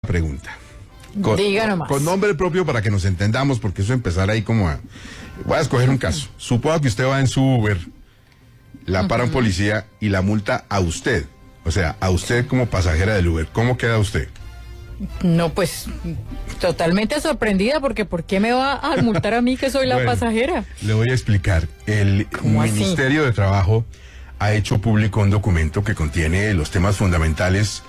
pregunta. Diga nomás. Con nombre propio para que nos entendamos, porque eso empezar ahí como a... Voy a escoger un caso. Suponga que usted va en su Uber, la para un policía y la multa a usted. O sea, a usted como pasajera del Uber. ¿Cómo queda usted? No, pues, totalmente sorprendida, porque ¿por qué me va a multar a mí que soy la pasajera? Le voy a explicar. El Ministerio de Trabajo ha hecho público un documento que contiene los temas fundamentales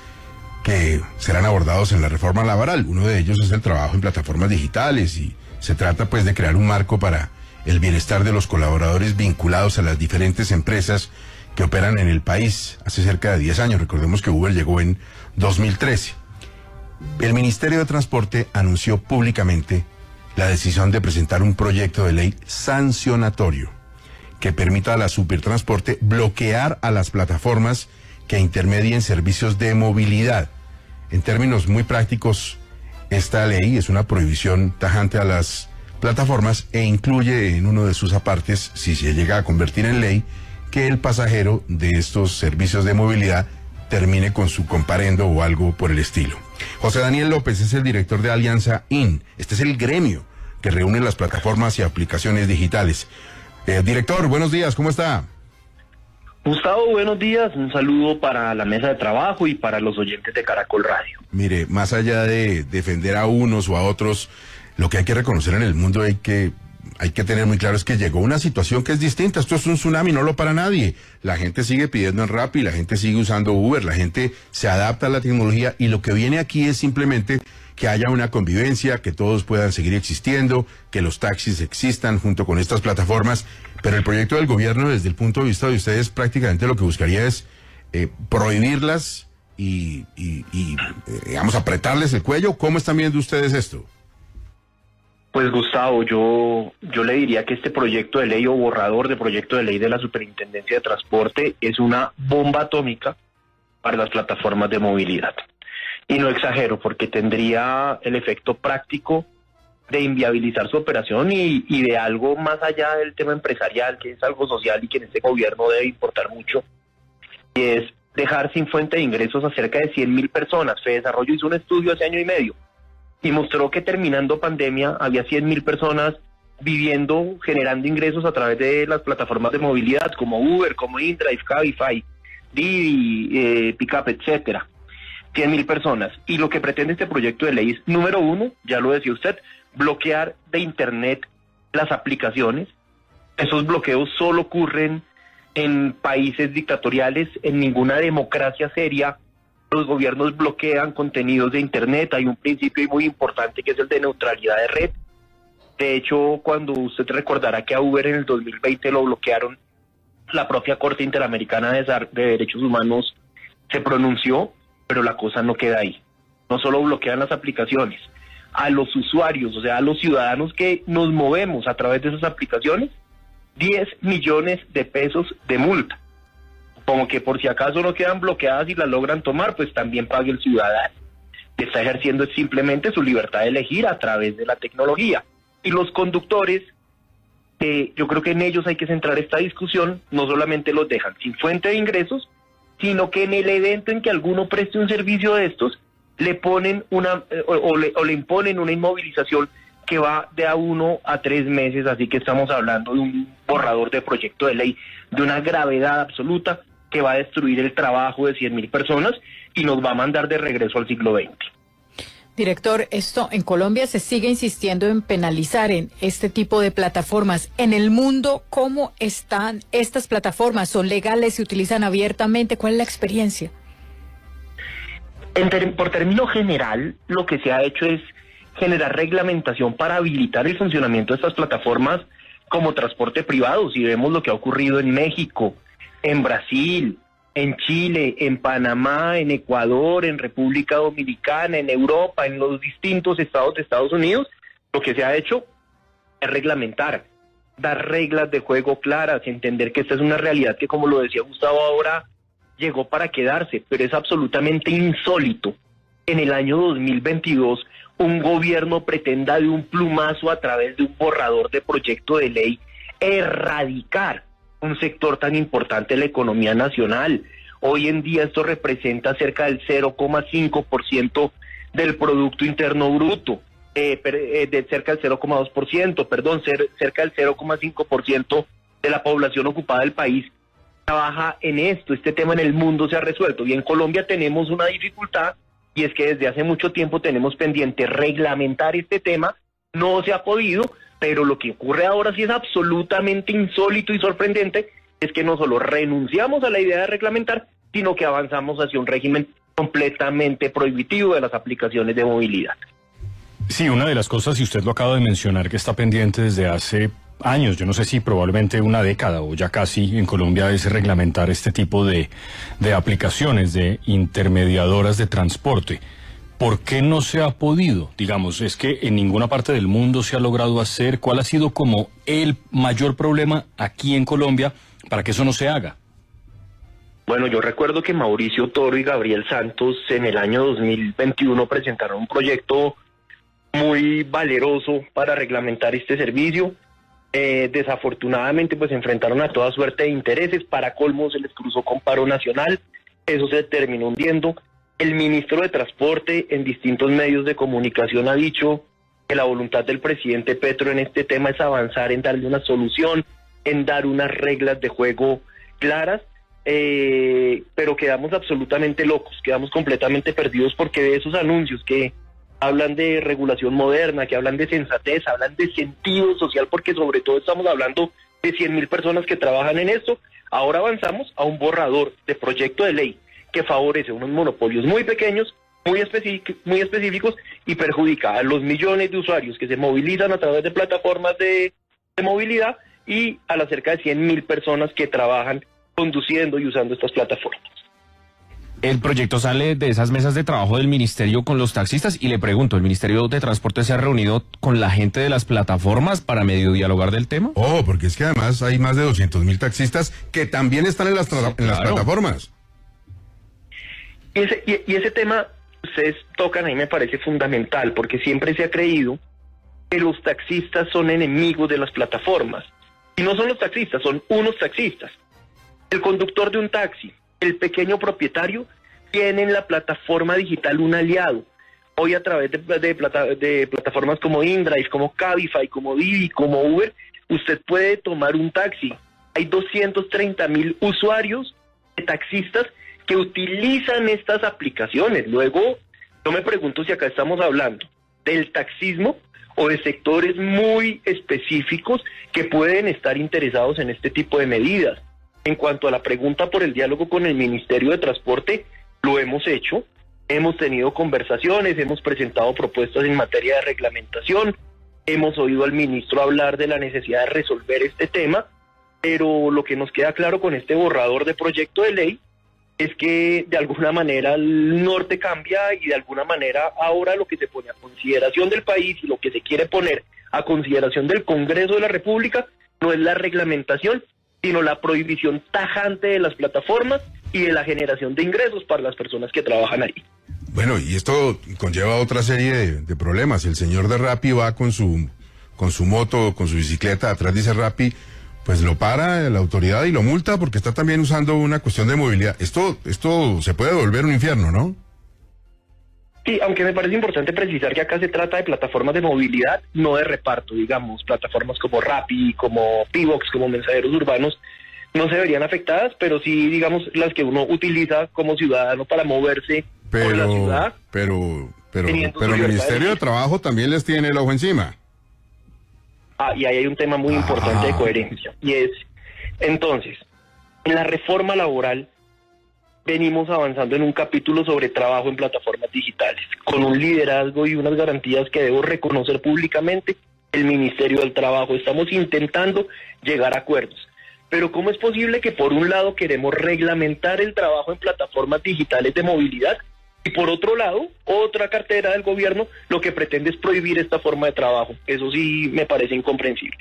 que serán abordados en la reforma laboral. Uno de ellos es el trabajo en plataformas digitales y se trata pues de crear un marco para el bienestar de los colaboradores vinculados a las diferentes empresas que operan en el país hace cerca de 10 años. Recordemos que Uber llegó en 2013. El Ministerio de Transporte anunció públicamente la decisión de presentar un proyecto de ley sancionatorio que permita a la Supertransporte bloquear a las plataformas que intermedien servicios de movilidad. En términos muy prácticos, esta ley es una prohibición tajante a las plataformas e incluye en uno de sus apartes, si se llega a convertir en ley, que el pasajero de estos servicios de movilidad termine con su comparendo o algo por el estilo. José Daniel López es el director de Alianza IN. Este es el gremio que reúne las plataformas y aplicaciones digitales. Director, buenos días, ¿cómo está? Gustavo, buenos días. Un saludo para la mesa de trabajo y para los oyentes de Caracol Radio. Mire, más allá de defender a unos o a otros, lo que hay que reconocer en el mundo hay que tener muy claro es que llegó una situación que es distinta. Esto es un tsunami, no lo para nadie. La gente sigue pidiendo en Rappi, la gente sigue usando Uber, la gente se adapta a la tecnología y lo que viene aquí es simplemente que haya una convivencia, que todos puedan seguir existiendo, que los taxis existan junto con estas plataformas. Pero el proyecto del gobierno, desde el punto de vista de ustedes, prácticamente lo que buscaría es prohibirlas y digamos, apretarles el cuello. ¿Cómo están viendo ustedes esto? Pues Gustavo, yo le diría que este proyecto de ley o borrador de proyecto de ley de la Superintendencia de Transporte es una bomba atómica para las plataformas de movilidad. Y no exagero, porque tendría el efecto práctico de inviabilizar su operación y de algo más allá del tema empresarial, que es algo social y que en este gobierno debe importar mucho, y es dejar sin fuente de ingresos a cerca de 100.000 personas. FEDesarrollo hizo un estudio hace año y medio y mostró que terminando pandemia había 100.000 personas viviendo, generando ingresos a través de las plataformas de movilidad como Uber, como InDrive, Cabify, Didi, Pickup, etcétera. 100.000 personas. Y lo que pretende este proyecto de ley es, número uno, ya lo decía usted, bloquear de internet las aplicaciones. Esos bloqueos solo ocurren en países dictatoriales. En ninguna democracia seria los gobiernos bloquean contenidos de internet. Hay un principio muy importante que es el de neutralidad de red. De hecho, cuando usted recordará que a Uber en el 2020 lo bloquearon, la propia Corte Interamericana de Derechos Humanos se pronunció, pero la cosa no queda ahí. No solo bloquean las aplicaciones, a los usuarios, o sea, a los ciudadanos que nos movemos a través de esas aplicaciones, 10 millones de pesos de multa. Como que por si acaso no quedan bloqueadas y las logran tomar, pues también pague el ciudadano. Está ejerciendo simplemente su libertad de elegir a través de la tecnología. Y los conductores, yo creo que en ellos hay que centrar esta discusión, no solamente los dejan sin fuente de ingresos, sino que en el evento en que alguno preste un servicio de estos, le ponen le imponen una inmovilización que va de a 1 a 3 meses, así que estamos hablando de un borrador de proyecto de ley de una gravedad absoluta que va a destruir el trabajo de 100.000 personas y nos va a mandar de regreso al siglo XX. Director, esto en Colombia se sigue insistiendo en penalizar en este tipo de plataformas. En el mundo, ¿cómo están estas plataformas? ¿Son legales? ¿Se utilizan abiertamente? ¿Cuál es la experiencia? Por término general, lo que se ha hecho es generar reglamentación para habilitar el funcionamiento de estas plataformas como transporte privado. Si vemos lo que ha ocurrido en México, en Brasil, en Chile, en Panamá, en Ecuador, en República Dominicana, en Europa, en los distintos estados de Estados Unidos, lo que se ha hecho es reglamentar, dar reglas de juego claras, entender que esta es una realidad que, como lo decía Gustavo ahora, llegó para quedarse, pero es absolutamente insólito en el año 2022 un gobierno pretenda de un plumazo a través de un borrador de proyecto de ley erradicar un sector tan importante de la economía nacional. Hoy en día esto representa cerca del 0,5% del Producto Interno Bruto, de cerca del 0,2%, perdón, cerca del 0,5% de la población ocupada del país trabaja en esto. Este tema en el mundo se ha resuelto y en Colombia tenemos una dificultad, y es que desde hace mucho tiempo tenemos pendiente reglamentar este tema. No se ha podido, pero lo que ocurre ahora sí es absolutamente insólito y sorprendente, es que no solo renunciamos a la idea de reglamentar, sino que avanzamos hacia un régimen completamente prohibitivo de las aplicaciones de movilidad. Sí, una de las cosas, y usted lo acaba de mencionar, que está pendiente desde hace años, yo no sé si probablemente una década o ya casi en Colombia, es reglamentar este tipo de aplicaciones de intermediadoras de transporte. ¿Por qué no se ha podido? Digamos, es que en ninguna parte del mundo se ha logrado hacer. ¿Cuál ha sido como el mayor problema aquí en Colombia para que eso no se haga? Bueno, yo recuerdo que Mauricio Toro y Gabriel Santos en el año 2021 presentaron un proyecto muy valeroso para reglamentar este servicio. Desafortunadamente pues se enfrentaron a toda suerte de intereses. Para colmo se les cruzó con paro nacional, eso se terminó hundiendo. El ministro de Transporte en distintos medios de comunicación ha dicho que la voluntad del presidente Petro en este tema es avanzar en darle una solución, en dar unas reglas de juego claras, pero quedamos absolutamente locos, quedamos completamente perdidos, porque de esos anuncios que hablan de regulación moderna, que hablan de sensatez, hablan de sentido social, porque sobre todo estamos hablando de 100.000 personas que trabajan en esto. Ahora avanzamos a un borrador de proyecto de ley que favorece unos monopolios muy pequeños, muy específicos, y perjudica a los millones de usuarios que se movilizan a través de plataformas de movilidad, y a las cerca de 100.000 personas que trabajan conduciendo y usando estas plataformas. El proyecto sale de esas mesas de trabajo del ministerio con los taxistas, y le pregunto, ¿el Ministerio de Transporte se ha reunido con la gente de las plataformas para medio dialogar del tema? Oh, porque es que además hay más de 200.000 taxistas que también están en las plataformas. Y ese tema ustedes tocan ahí me parece fundamental, porque siempre se ha creído que los taxistas son enemigos de las plataformas. Y no son los taxistas, son unos taxistas. El conductor de un taxi, el pequeño propietario, tiene en la plataforma digital un aliado. Hoy a través de plataformas como InDrive, como Cabify, como Didi, como Uber, usted puede tomar un taxi. Hay 230.000 usuarios de taxistas que utilizan estas aplicaciones. Luego, yo me pregunto si acá estamos hablando del taxismo o de sectores muy específicos que pueden estar interesados en este tipo de medidas. En cuanto a la pregunta por el diálogo con el Ministerio de Transporte, lo hemos hecho, hemos tenido conversaciones, hemos presentado propuestas en materia de reglamentación, hemos oído al ministro hablar de la necesidad de resolver este tema, pero lo que nos queda claro con este borrador de proyecto de ley es que de alguna manera el norte cambia, y de alguna manera ahora lo que se pone a consideración del país y lo que se quiere poner a consideración del Congreso de la República no es la reglamentación, sino la prohibición tajante de las plataformas y de la generación de ingresos para las personas que trabajan ahí. Bueno, y esto conlleva otra serie de problemas. El señor de Rappi va con su moto, con su bicicleta, atrás dice Rappi, pues lo para la autoridad y lo multa porque está también usando una cuestión de movilidad. Esto se puede volver un infierno, ¿no? Sí, aunque me parece importante precisar que acá se trata de plataformas de movilidad, no de reparto, digamos. Plataformas como Rappi, como Pivox, como mensajeros urbanos, no se verían afectadas, pero sí, digamos, las que uno utiliza como ciudadano para moverse por la ciudad. Pero el Ministerio de Trabajo también les tiene el ojo encima. Y ahí hay un tema muy importante de coherencia, y es, entonces, en la reforma laboral venimos avanzando en un capítulo sobre trabajo en plataformas digitales, con un liderazgo y unas garantías que debo reconocer públicamente el Ministerio del Trabajo. Estamos intentando llegar a acuerdos, pero ¿cómo es posible que por un lado queremos reglamentar el trabajo en plataformas digitales de movilidad, y por otro lado, otra cartera del gobierno lo que pretende es prohibir esta forma de trabajo? Eso sí me parece incomprensible.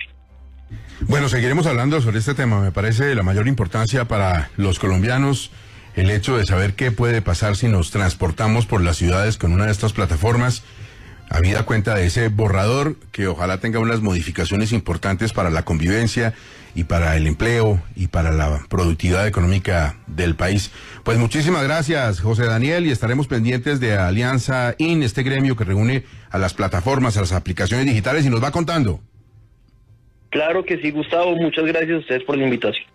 Bueno, seguiremos hablando sobre este tema. Me parece de la mayor importancia para los colombianos el hecho de saber qué puede pasar si nos transportamos por las ciudades con una de estas plataformas. habida cuenta de ese borrador que ojalá tenga unas modificaciones importantes para la convivencia y para el empleo y para la productividad económica del país. Pues muchísimas gracias, José Daniel, y estaremos pendientes de Alianza IN, este gremio que reúne a las plataformas, a las aplicaciones digitales, y nos va contando. Claro que sí, Gustavo, muchas gracias a ustedes por la invitación.